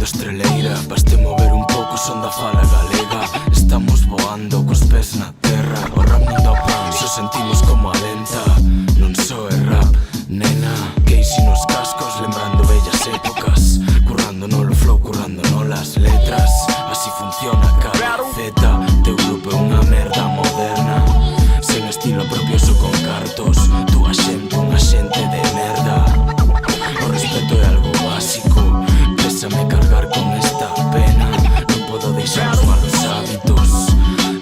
Facendo estreleira, baste mover un pouco son da fala galega. Estamos voando cos pés na terra, o rap non dá pan, só sentimos como alenta. Non só é rap, nena, Casey nos cascos, lembrando bellas épocas, currando nolo flow, currando nolas letras. Así funciona cada zeta. Teu grupo é unha merda moderna, sen estilo propio, só con cartos. Túa xente, unha xente de merda. O respeto é algo básico, pésame cargar con esta pena. Non podo deixar os malos hábitos,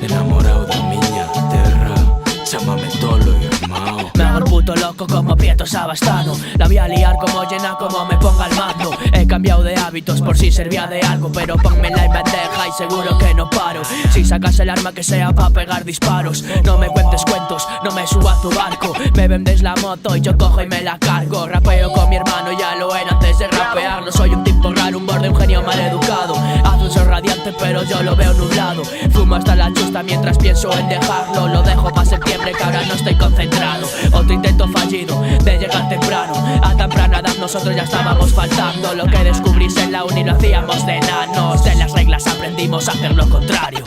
enamorado da miña terra. Chámame tolo, irmão. Me hago el puto loco como Prieto Sabastano. La voy a liar como llena, como me ponga al mando. He cambiado de hábitos por si servía de algo, pero pónmela en bandeja y seguro que no paro. Si sacas el arma que sea pa' pegar disparos, no me cuentes cuentos, no me subo a tu barco. Me vendes la moto y yo cojo y me la cargo. Rapeo con mi hermano, ya lo era antes de rapearlo. Soy un tipo raro, un borde, un genio mal educado. Haz un sol radiante pero yo lo veo nublado. Fumo hasta la chusta mientras pienso en dejarlo. Lo dejo pa' septiembre que ahora no estoy concentrado. Otro intento fallido de llegar temprano. A temprana edad nosotros ya estábamos faltando. Lo que descubrís en la uni lo hacíamos de enanos. En las reglas aprendimos a hacer lo contrario.